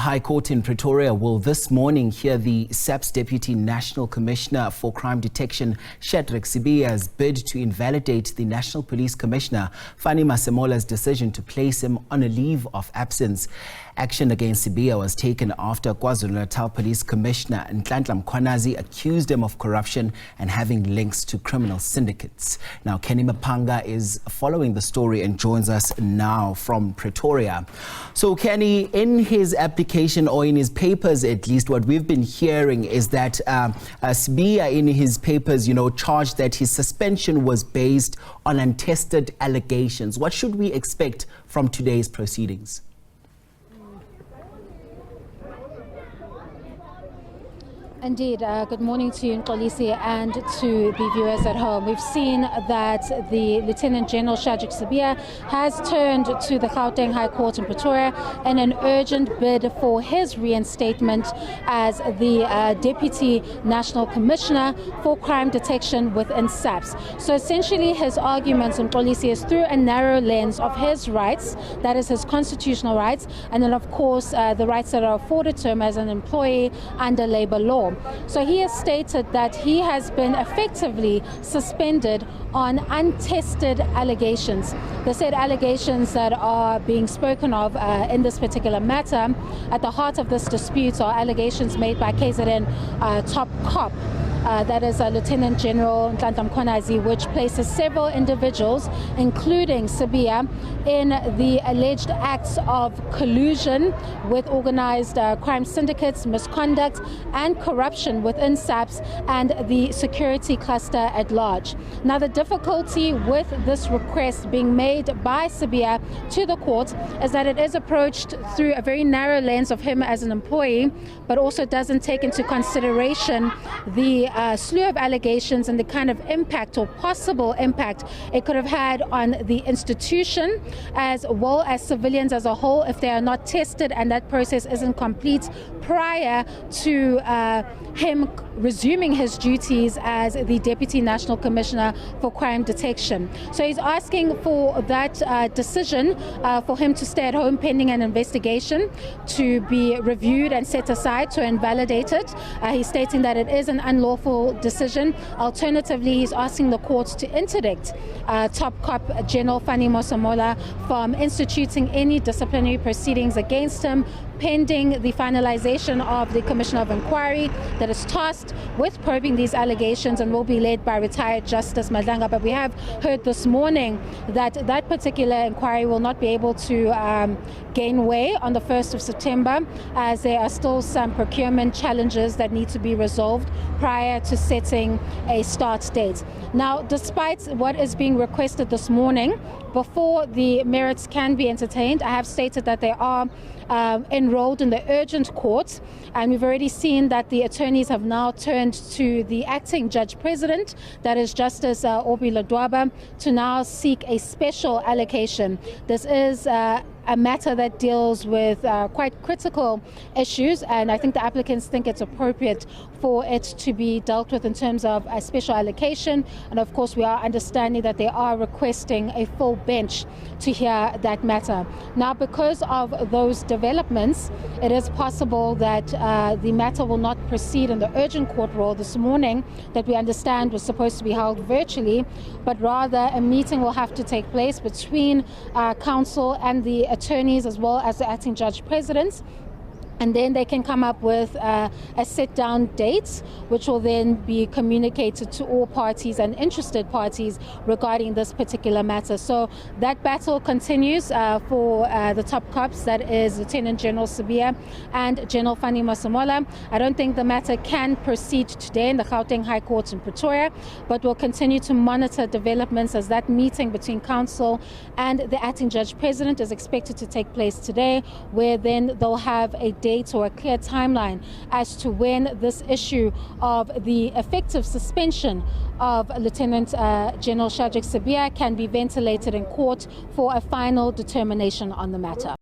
High Court in Pretoria will this morning hear the SAPS Deputy National Commissioner for Crime Detection, Shadrack Sibiya's bid to invalidate the National Police Commissioner, Fannie Masemola's decision to place him on a leave of absence. Action against Sibiya was taken after KwaZulu-Natal Police Commissioner Nhlanhla Mkhwanazi accused him of corruption and having links to criminal syndicates. Now, Canny Maphanga is following the story and joins us now from Pretoria. So, Canny, in his application, or in his papers at least, what we've been hearing is that Sibiya in his papers, charged that his suspension was based on untested allegations. What should we expect from today's proceedings? Indeed. Good morning to you, Nhlanhla, and to the viewers at home. We've seen that the Lieutenant General Shadrack Sibiya has turned to the Gauteng High Court in Pretoria in an urgent bid for his reinstatement as the Deputy National Commissioner for Crime Detection within SAPS. So essentially his arguments, Nhlanhla, is through a narrow lens of his rights, that is his constitutional rights, and then of course the rights that are afforded to him as an employee under labour law. So he has stated that he has been effectively suspended on untested allegations. The said allegations that are being spoken of in this particular matter, at the heart of this dispute are allegations made by KZN top cop. That is Lieutenant General Nhlanhla Mkhwanazi, which places several individuals, including Sibiya, in the alleged acts of collusion with organized crime syndicates, misconduct and corruption within SAPS and the security cluster at large. Now, the difficulty with this request being made by Sibiya to the court is that it is approached through a very narrow lens of him as an employee, but also doesn't take into consideration the slew of allegations and the kind of impact or possible impact it could have had on the institution as well as civilians as a whole if they are not tested and that process isn't complete prior to him resuming his duties as the Deputy National Commissioner for Crime Detection. So he's asking for that decision for him to stay at home pending an investigation to be reviewed and set aside to invalidate it. He's stating that it is an unlawful decision. Alternatively, he's asking the court to interdict top cop General Fannie Masemola from instituting any disciplinary proceedings against him pending the finalization of the Commissioner of Inquiry that is tasked with probing these allegations and will be led by retired Justice Nhlanhla. But we have heard this morning that that particular inquiry will not be able to gain way on the 1st of September as there are still some procurement challenges that need to be resolved prior to setting a start date. Now, despite what is being requested this morning, before the merits can be entertained, I have stated that they are enrolled in the urgent court, and we've already seen that the attorneys have now turned to the acting judge president, that is Justice Aubrey Ladwaba, to now seek a special allocation. This is a matter that deals with quite critical issues, and I think the applicants think it's appropriate for it to be dealt with in terms of a special allocation. And of course, we are understanding that they are requesting a full bench to hear that matter. Now, because of those developments, it is possible that the matter will not proceed in the urgent court role this morning that we understand was supposed to be held virtually, but rather a meeting will have to take place between counsel and the attorneys as well as the acting judge presidents. And then they can come up with a sit-down date, which will then be communicated to all parties and interested parties regarding this particular matter. So that battle continues for the top cops, that is Lieutenant General Sibiya and General Fannie Masemola. I don't think the matter can proceed today in the Gauteng High Court in Pretoria, but we'll continue to monitor developments as that meeting between counsel and the acting judge president is expected to take place today, where then they'll have a date or a clear timeline as to when this issue of the effective suspension of Lieutenant General Shadrack Sibiya can be ventilated in court for a final determination on the matter.